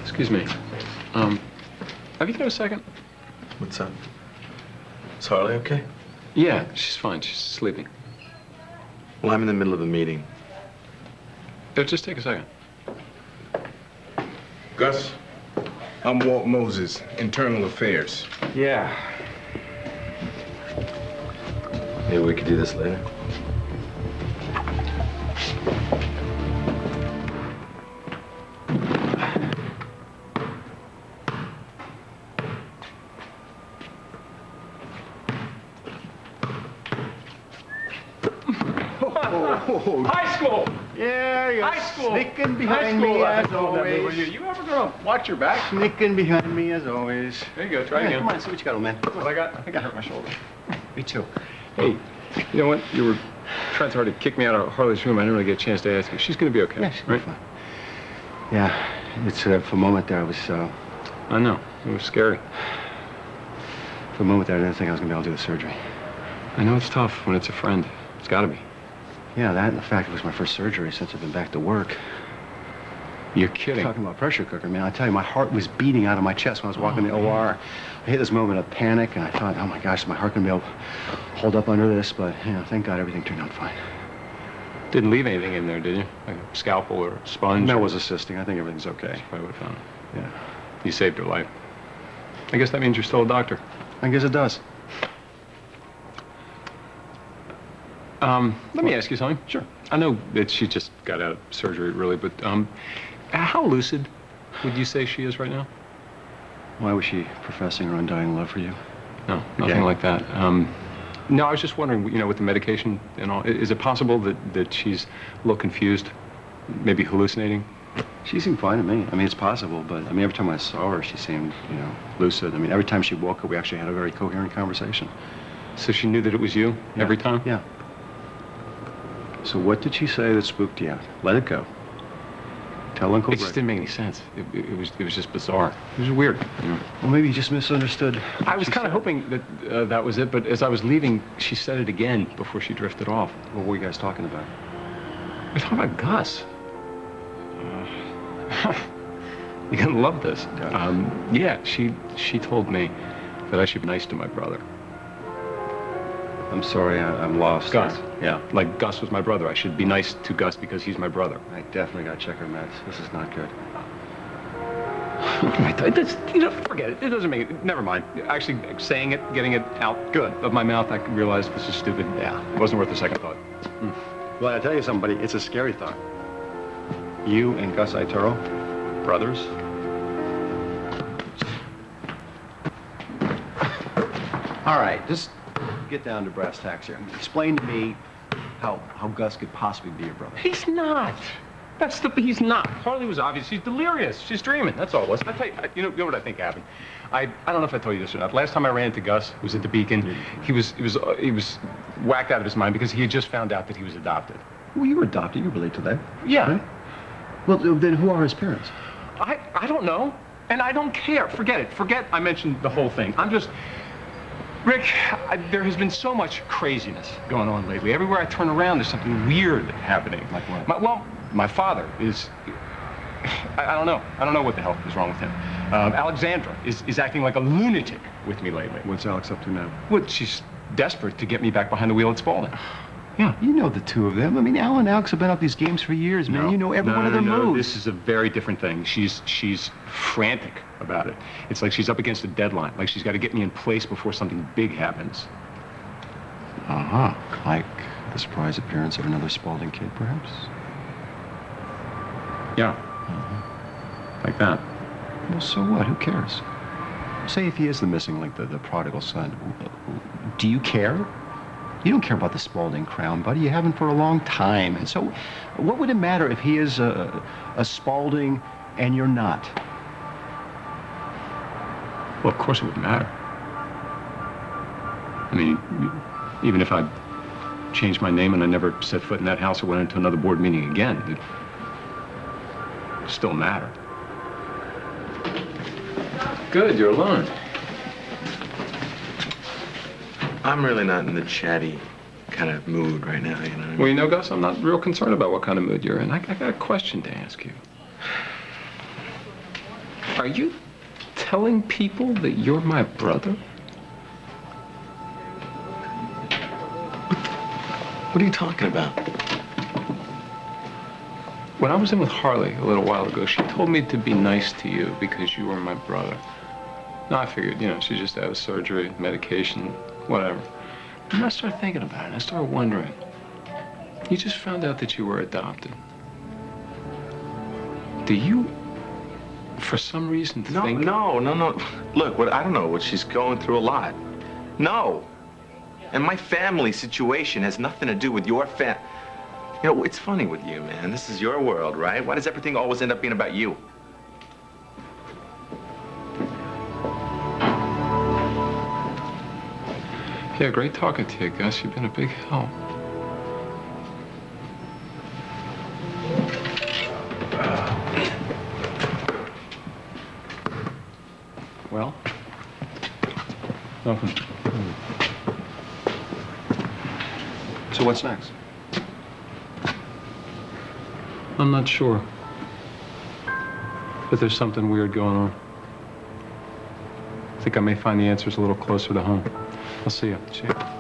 Excuse me. Have you got a second? What's up? Is Harley okay? Yeah, she's fine. She's sleeping. Well, I'm in the middle of a meeting. Just take a second. Gus, I'm Walt Moses, Internal Affairs. Yeah. Maybe we could do this later. High school! Yeah, you're High school! sneaking behind me as always. You ever gonna watch your back? Sneaking behind me as always. There you go, try again. Come on, see what you got, old man. What I got? I think I hurt my shoulder. Me too. Hey, you know what? You were trying so hard to kick me out of Harley's room. I didn't really get a chance to ask you. She's gonna be okay, Yeah, she'll right? be fine. Yeah, it's for a moment there, I was, I know. It was scary. for a moment there, I didn't think I was gonna be able to do the surgery. I know it's tough when it's a friend. It's gotta be. Yeah, that and the fact it was my first surgery since I've been back to work. You're kidding. Talking about pressure cooker, man, I tell you, my heart was beating out of my chest when I was walking the OR. I hit this moment of panic, and I thought, oh my gosh, is my heart gonna be able to hold up under this? But, you know, thank God everything turned out fine. Didn't leave anything in there, did you? Like a scalpel or a sponge? Mel was assisting. I think everything's okay. Probably would have found it. Yeah. You saved her life. I guess that means you're still a doctor. I guess it does. Let me ask you something. Sure. I know that she just got out of surgery, really, but how lucid would you say she is right now? Why was she professing her undying love for you? No, nothing like that. No, I was just wondering, you know, with the medication and all, is it possible that she's a little confused, maybe hallucinating? She seemed fine to me. I mean, it's possible, but I mean, every time I saw her, she seemed, you know, lucid. I mean, every time she woke up, we actually had a very coherent conversation. So she knew that it was you every time? Yeah. So what did she say that spooked you out? Let it go. Tell Uncle It Greg. just didn't make any sense. It was just bizarre. It was weird. You know? Well, maybe you just misunderstood. I was kind of hoping that that was it, but as I was leaving, she said it again before she drifted off. What were you guys talking about? We're talking about Gus. You're gonna love this. Yeah, she told me that I should be nice to my brother. I'm sorry, I'm lost. Gus. Yeah. Like Gus was my brother. I should be nice to Gus because he's my brother. I definitely got to check her meds. This is not good. You know, forget it. It doesn't make it. Never mind. Actually, saying it, getting it out good of my mouth, I realized this is stupid. Yeah, it wasn't worth a second thought. Well, I tell you something, buddy, it's a scary thought. You and Gus Ituro, brothers. All right, just get down to brass tacks here. Explain to me how Gus could possibly be your brother. He's not. He's not. Harley was obvious. She's delirious. She's dreaming. That's all it was. I tell you, you know what I think happened? I don't know if I told you this or not. Last time I ran into Gus was at the Beacon. He was whacked out of his mind because he had just found out that he was adopted. Well, you were adopted. You relate to that. Yeah. Right? Well, then who are his parents? I don't know, and I don't care. Forget it. Forget I mentioned the whole thing. I'm just... Rick, there has been so much craziness going on lately. Everywhere I turn around, there's something weird happening. Like what? My father is... I don't know. I don't know what the hell is wrong with him. Alexandra is acting like a lunatic with me lately. What's Alex up to now? Well, she's desperate to get me back behind the wheel at Spalding. Yeah. You know the two of them. I mean, Al and Alex have been up these games for years, man. You know every one of their moves. This is a very different thing. She's frantic about it. It's like she's up against a deadline. Like she's got to get me in place before something big happens. Uh-huh. Like the surprise appearance of another Spalding kid, perhaps? Yeah. Like that. Well, so what? Who cares? Say if he is the missing link, the prodigal son. Do you care? You don't care about the Spalding crown, buddy. You haven't for a long time. And so what would it matter if he is a Spalding and you're not? Well, of course it would matter. I mean, even if I changed my name and I never set foot in that house or went into another board meeting again, it would still matter. Good, you're alone. I'm really not in the chatty kind of mood right now, you know what I mean? Well, you know, Gus, I'm not real concerned about what kind of mood you're in. I got a question to ask you. Are you telling people that you're my brother? What are you talking about? When I was in with Harley a little while ago, she told me to be nice to you because you were my brother. Now I figured, she just had surgery, medication, whatever. And I started thinking about it, and I started wondering. You just found out that you were adopted. Do you, for some reason, think... No. Look, I don't know what she's going through a lot. No. And my family situation has nothing to do with your it's funny with you, man. This is your world, right? Why does everything always end up being about you? Yeah, great talking to you, Gus. You've been a big help. Well? Nothing. So what's next? I'm not sure. But there's something weird going on. I think I may find the answers a little closer to home. I'll see you. See you.